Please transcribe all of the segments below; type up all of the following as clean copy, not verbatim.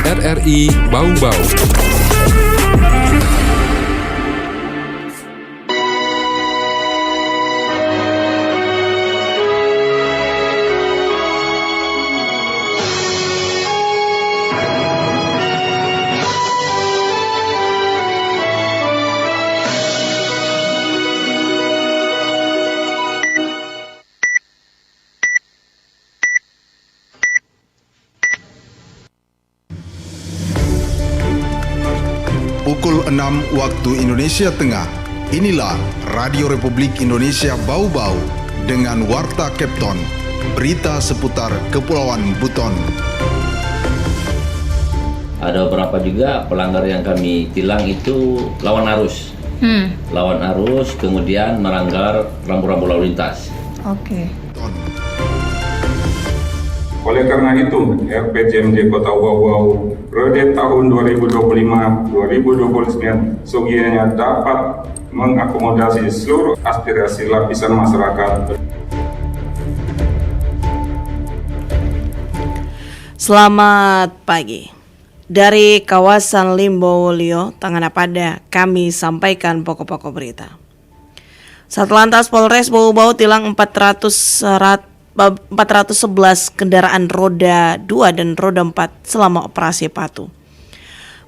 RRI Bau-Bau. Pukul 6 waktu Indonesia Tengah. Inilah Radio Republik Indonesia Bau-Bau dengan Warta Kepton. Berita seputar Kepulauan Buton. Ada beberapa juga pelanggar yang kami tilang itu lawan arus. Lawan arus, kemudian melanggar rambu-rambu lalu lintas. Oke. Oleh karena itu, RPJMD Kota Bau-Bau periode tahun 2025-2029 seyogianya dapat mengakomodasi seluruh aspirasi lapisan masyarakat. Selamat pagi. Dari kawasan Limbowolio, Tanganapada, kami sampaikan pokok-pokok berita. Satlantas Polres Bau-Bau tilang 411 kendaraan roda 2 dan roda 4 selama operasi Patuh.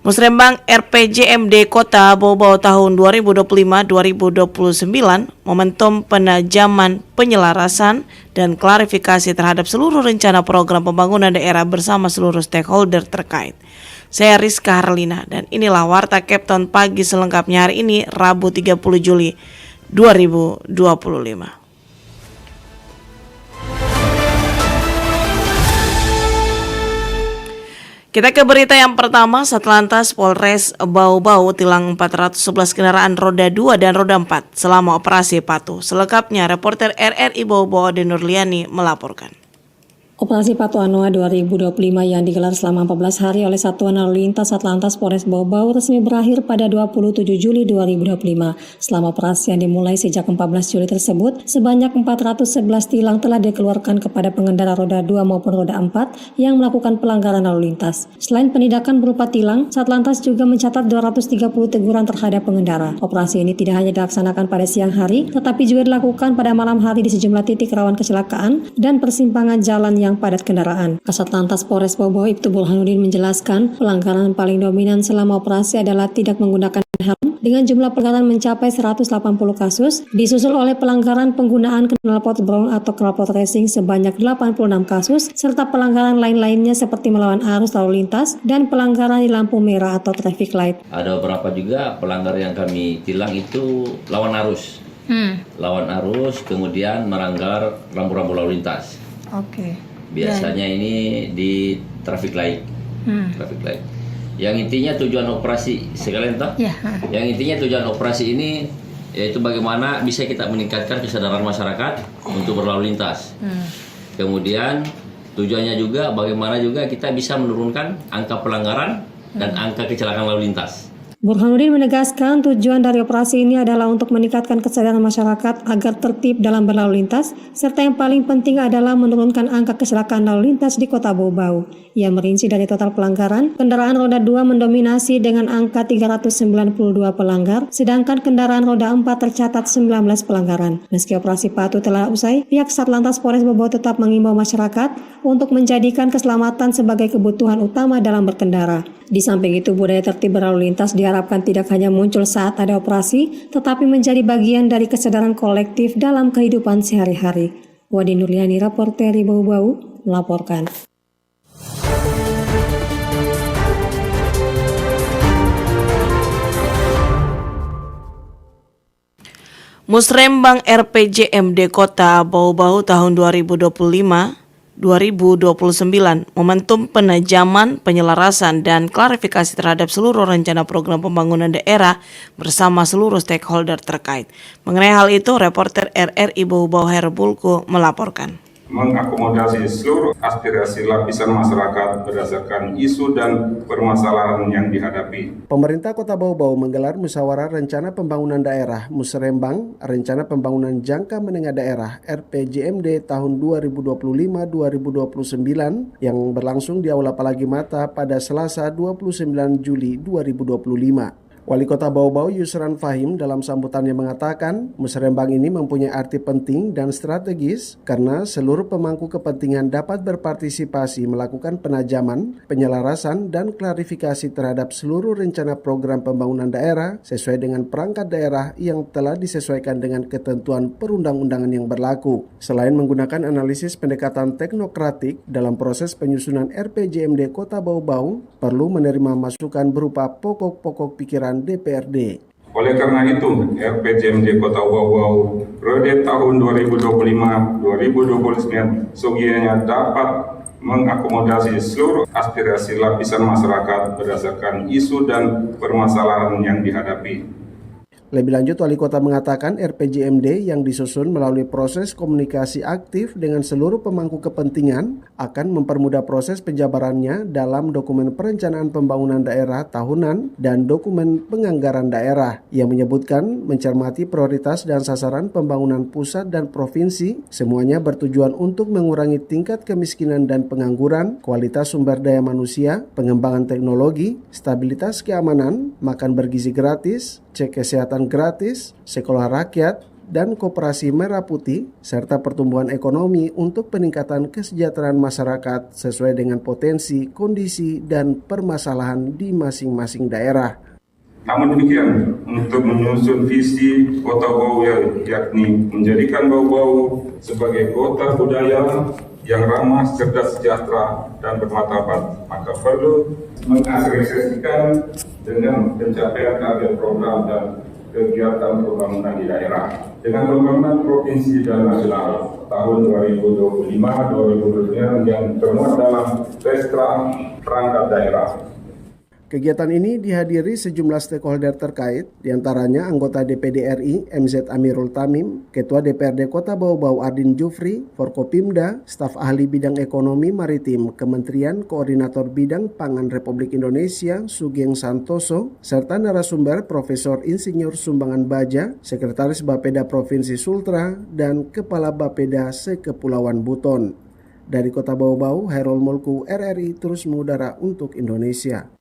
Musrembang RPJMD Kota Bau-Bau tahun 2025-2029 momentum penajaman penyelarasan dan klarifikasi terhadap seluruh rencana program pembangunan daerah bersama seluruh stakeholder terkait. Saya Rizka Harlina dan inilah Warta Kepton pagi selengkapnya hari ini Rabu 30 Juli 2025. Kita ke berita yang pertama, Satlantas Polres Bau-Bau tilang 411 kendaraan roda 2 dan roda 4 selama operasi Patuh. Selengkapnya, reporter RRI Bau-Bau Ade Nurliani melaporkan. Operasi Patuh Anoa 2025 yang digelar selama 14 hari oleh Satuan Lalu Lintas Satlantas Polres Bau-Bau resmi berakhir pada 27 Juli 2025. Selama operasi yang dimulai sejak 14 Juli tersebut, sebanyak 411 tilang telah dikeluarkan kepada pengendara roda 2 maupun roda 4 yang melakukan pelanggaran lalu lintas. Selain penindakan berupa tilang, Satlantas juga mencatat 230 teguran terhadap pengendara. Operasi ini tidak hanya dilaksanakan pada siang hari, tetapi juga dilakukan pada malam hari di sejumlah titik rawan kecelakaan dan persimpangan jalan yang padat kendaraan. Kasat Lantas Polres Bau-Bau Ibtu Burhanuddin menjelaskan pelanggaran paling dominan selama operasi adalah tidak menggunakan helm dengan jumlah pelanggaran mencapai 180 kasus, disusul oleh pelanggaran penggunaan knalpot brown atau knalpot racing sebanyak 86 kasus, serta pelanggaran lain-lainnya seperti melawan arus lalu lintas dan pelanggaran di lampu merah atau traffic light. Ada beberapa juga pelanggar yang kami tilang itu lawan arus. Lawan arus, kemudian melanggar rambu-rambu lalu lintas. Oke. Biasanya ini di traffic light. Traffic light. Yang intinya tujuan operasi sekalian toh? Yang intinya tujuan operasi ini yaitu bagaimana bisa kita meningkatkan kesadaran masyarakat untuk berlalu lintas. Kemudian tujuannya juga bagaimana juga kita bisa menurunkan angka pelanggaran dan angka kecelakaan lalu lintas. Burhanuddin menegaskan tujuan dari operasi ini adalah untuk meningkatkan kesadaran masyarakat agar tertib dalam berlalu lintas, serta yang paling penting adalah menurunkan angka kecelakaan lalu lintas di Kota Bau-Bau. Ia merinci dari total pelanggaran, kendaraan roda 2 mendominasi dengan angka 392 pelanggar, sedangkan kendaraan roda 4 tercatat 19 pelanggaran. Meski operasi Patuh telah usai, pihak Satlantas Polres Bau-Bau tetap mengimbau masyarakat untuk menjadikan keselamatan sebagai kebutuhan utama dalam berkendara. Di samping itu, budaya tertib berlalu lintas diharapkan tidak hanya muncul saat ada operasi, tetapi menjadi bagian dari kesadaran kolektif dalam kehidupan sehari-hari. Wadi Nurliani, reporter Bau-Bau, melaporkan. Musrembang RPJMD Kota Bau-Bau tahun 2025-2029 momentum penajaman, penyelarasan, dan klarifikasi terhadap seluruh rencana program pembangunan daerah bersama seluruh stakeholder terkait. Mengenai hal itu, reporter RRI Bau-Bau Herbulku melaporkan. mengakomodasi seluruh aspirasi lapisan masyarakat berdasarkan isu dan permasalahan yang dihadapi. Pemerintah Kota Bau-Bau menggelar musyawarah rencana pembangunan daerah Musrembang, rencana pembangunan jangka menengah daerah RPJMD tahun 2025-2029 yang berlangsung di Aula Palagi Mata pada Selasa 29 Juli 2025. Wali Kota Bau-Bau Yusran Fahim dalam sambutannya mengatakan, musrembang ini mempunyai arti penting dan strategis karena seluruh pemangku kepentingan dapat berpartisipasi melakukan penajaman, penyelarasan, dan klarifikasi terhadap seluruh rencana program pembangunan daerah sesuai dengan perangkat daerah yang telah disesuaikan dengan ketentuan perundang-undangan yang berlaku. Selain menggunakan analisis pendekatan teknokratik dalam proses penyusunan RPJMD Kota Bau-Bau, perlu menerima masukan berupa pokok-pokok pikiran DPRD. Oleh karena itu, RPJMD Kota Bau-Bau periode tahun 2025-2029 seyogianya dapat mengakomodasi seluruh aspirasi lapisan masyarakat berdasarkan isu dan permasalahan yang dihadapi. Lebih lanjut, Wali Kota mengatakan RPJMD yang disusun melalui proses komunikasi aktif dengan seluruh pemangku kepentingan akan mempermudah proses penjabarannya dalam dokumen perencanaan pembangunan daerah tahunan dan dokumen penganggaran daerah yang menyebutkan mencermati prioritas dan sasaran pembangunan pusat dan provinsi, semuanya bertujuan untuk mengurangi tingkat kemiskinan dan pengangguran, kualitas sumber daya manusia, pengembangan teknologi, stabilitas keamanan, makan bergizi gratis, cek kesehatan gratis, sekolah rakyat, dan koperasi merah putih, serta pertumbuhan ekonomi untuk peningkatan kesejahteraan masyarakat sesuai dengan potensi, kondisi, dan permasalahan di masing-masing daerah. Namun demikian, untuk menyusun visi Kota Bau yakni menjadikan Bau-Bau sebagai kota budaya yang ramah, cerdas, sejahtera, dan bermartabat, maka perlu mengasosiasikan dengan pencapaian target program dan kegiatan pembangunan di daerah. Dengan pembangunan provinsi dan nasional tahun 2025-2029 yang termuat dalam Restra Perangkat Daerah. Kegiatan ini dihadiri sejumlah stakeholder terkait, diantaranya anggota DPD RI MZ Amirul Tamim, Ketua DPRD Kota Bau-Bau Ardin Jufri, Forkopimda, staf ahli bidang ekonomi maritim Kementerian Koordinator Bidang Pangan Republik Indonesia Sugeng Santoso, serta narasumber Profesor Insinyur Sumbangan Baja, Sekretaris Bapeda Provinsi Sultra, dan Kepala Bapeda Sekepulauan Buton. Dari Kota Bau-Bau, Hairul Mulku, RRI terus mengudara untuk Indonesia.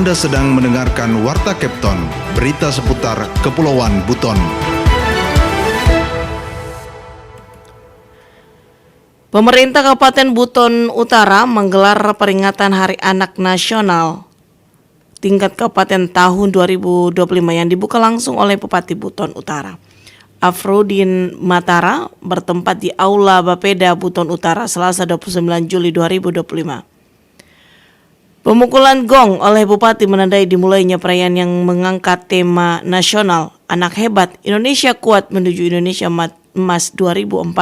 Anda sedang mendengarkan Warta Kepton, berita seputar Kepulauan Buton. Pemerintah Kabupaten Buton Utara menggelar peringatan Hari Anak Nasional tingkat kabupaten tahun 2025 yang dibuka langsung oleh Bupati Buton Utara, Afrodin Matara, bertempat di Aula Bapeda Buton Utara Selasa 29 Juli 2025. Pemukulan gong oleh Bupati menandai dimulainya perayaan yang mengangkat tema nasional Anak Hebat Indonesia Kuat Menuju Indonesia Emas 2045.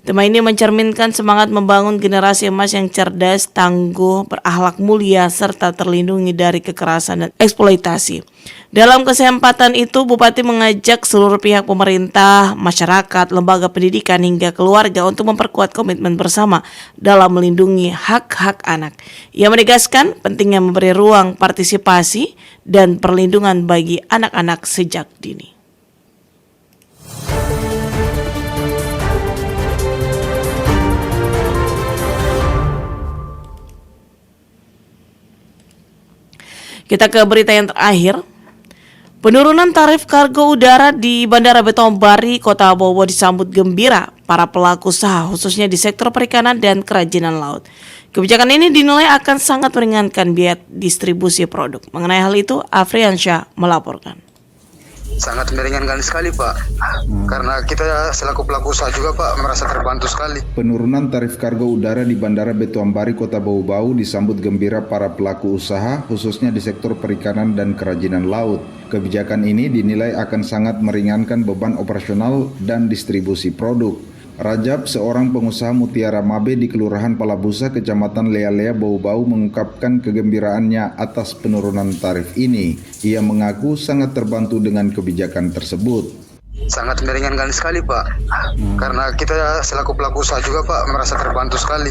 Tema ini mencerminkan semangat membangun generasi emas yang cerdas, tangguh, berakhlak mulia, serta terlindungi dari kekerasan dan eksploitasi. Dalam kesempatan itu, Bupati mengajak seluruh pihak pemerintah, masyarakat, lembaga pendidikan, hingga keluarga untuk memperkuat komitmen bersama dalam melindungi hak-hak anak. Ia menegaskan pentingnya memberi ruang partisipasi dan perlindungan bagi anak-anak sejak dini. Kita ke berita yang terakhir. Penurunan tarif kargo udara di Bandara Betong Bari, Kota Bau-Bau disambut gembira para pelaku usaha khususnya di sektor perikanan dan kerajinan laut. Kebijakan ini dinilai akan sangat meringankan biaya distribusi produk. Mengenai hal itu, Afriansyah melaporkan. Sangat meringankan sekali Pak, karena kita selaku pelaku usaha juga Pak merasa terbantu sekali. Penurunan tarif kargo udara di Bandara Betuan Bari, Kota Bau-Bau disambut gembira para pelaku usaha khususnya di sektor perikanan dan kerajinan laut. Kebijakan ini dinilai akan sangat meringankan beban operasional dan distribusi produk. Rajab, seorang pengusaha mutiara Mabe di Kelurahan Palabusa, Kecamatan Lea-Lea, Bau-Bau mengungkapkan kegembiraannya atas penurunan tarif ini. Ia mengaku sangat terbantu dengan kebijakan tersebut. sangat meringankan sekali Pak. Karena kita selaku pelaku usaha juga Pak merasa terbantu sekali.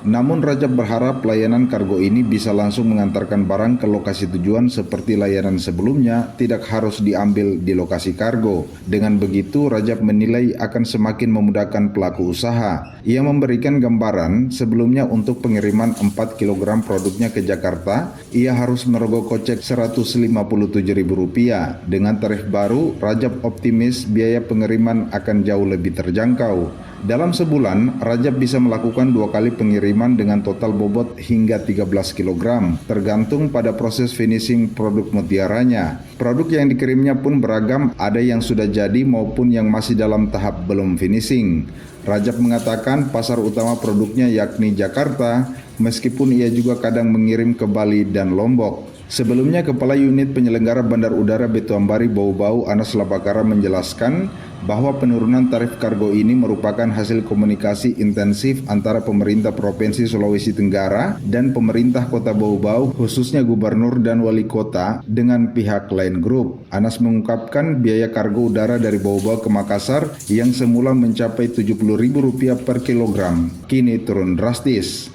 Namun Rajab berharap layanan kargo ini bisa langsung mengantarkan barang ke lokasi tujuan seperti layanan sebelumnya, tidak harus diambil di lokasi kargo. Dengan begitu, Rajab menilai akan semakin memudahkan pelaku usaha. Ia memberikan gambaran sebelumnya untuk pengiriman 4 kg produknya ke Jakarta, ia harus merogoh kocek Rp157.000. Dengan tarif baru, Rajab optimis biaya pengiriman akan jauh lebih terjangkau. Dalam sebulan, Rajab bisa melakukan 2 kali pengiriman dengan total bobot hingga 13 kg, tergantung pada proses finishing produk mutiaranya. Produk yang dikirimnya pun beragam, ada yang sudah jadi maupun yang masih dalam tahap belum finishing. Rajab mengatakan pasar utama produknya yakni Jakarta, meskipun ia juga kadang mengirim ke Bali dan Lombok. Sebelumnya, Kepala Unit Penyelenggara Bandar Udara Betuambari Bau-Bau Anas Labakara menjelaskan bahwa penurunan tarif kargo ini merupakan hasil komunikasi intensif antara pemerintah Provinsi Sulawesi Tenggara dan pemerintah Kota Bau-Bau, khususnya Gubernur dan Wali Kota dengan pihak Line Group. Anas mengungkapkan biaya kargo udara dari Bau-Bau ke Makassar yang semula mencapai Rp70.000 per kilogram, kini turun drastis.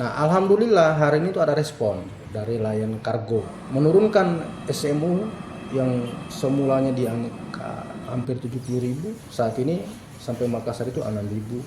Nah, alhamdulillah hari ini tuh ada respon dari Lion Cargo menurunkan SMU yang semulanya di angka hampir 70.000, saat ini sampai Makassar itu 6.800,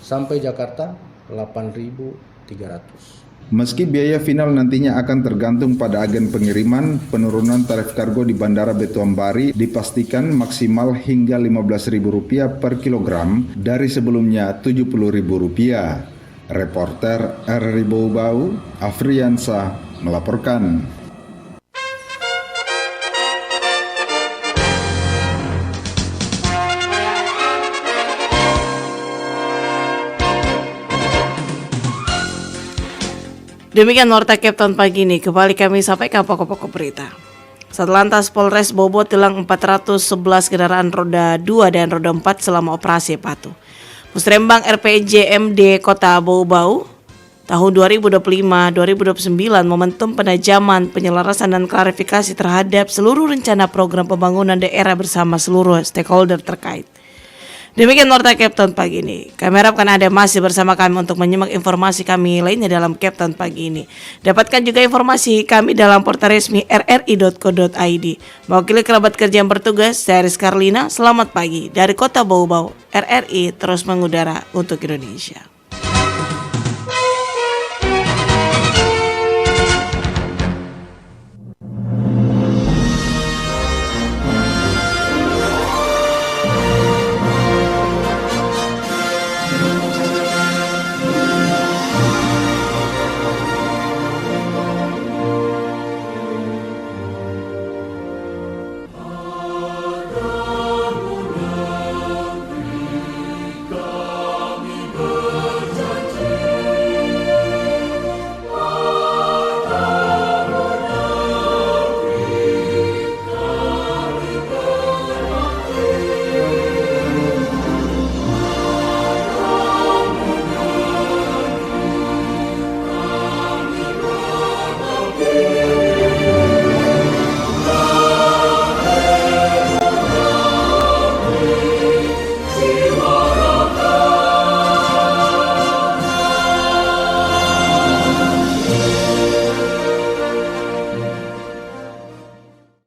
sampai Jakarta 8.300. Meski biaya final nantinya akan tergantung pada agen pengiriman, penurunan tarif kargo di Bandara Betuambari dipastikan maksimal hingga Rp15.000 per kilogram dari sebelumnya Rp70.000. Reporter RRI Bau-Bau, Afriansa melaporkan. Demikian Warta Captain pagi ini. Kembali kami sampaikan pokok-pokok berita. Satlantas Polres Bobot tilang 411 kendaraan roda 2 dan roda 4 selama operasi patuh. Musrembang RPJMD Kota Bau-Bau tahun 2025-2029 momentum penajaman, penyelarasan dan klarifikasi terhadap seluruh rencana program pembangunan daerah bersama seluruh stakeholder terkait. Demikian Warta Captain pagi ini. Kami harapkan Anda masih bersama kami untuk menyimak informasi kami lainnya dalam Captain pagi ini. Dapatkan juga informasi kami dalam portal resmi rri.co.id. Mewakili kerabat kerja yang bertugas, saya Rizka Harlina. Selamat pagi dari Kota Bau-Bau. RRI terus mengudara untuk Indonesia.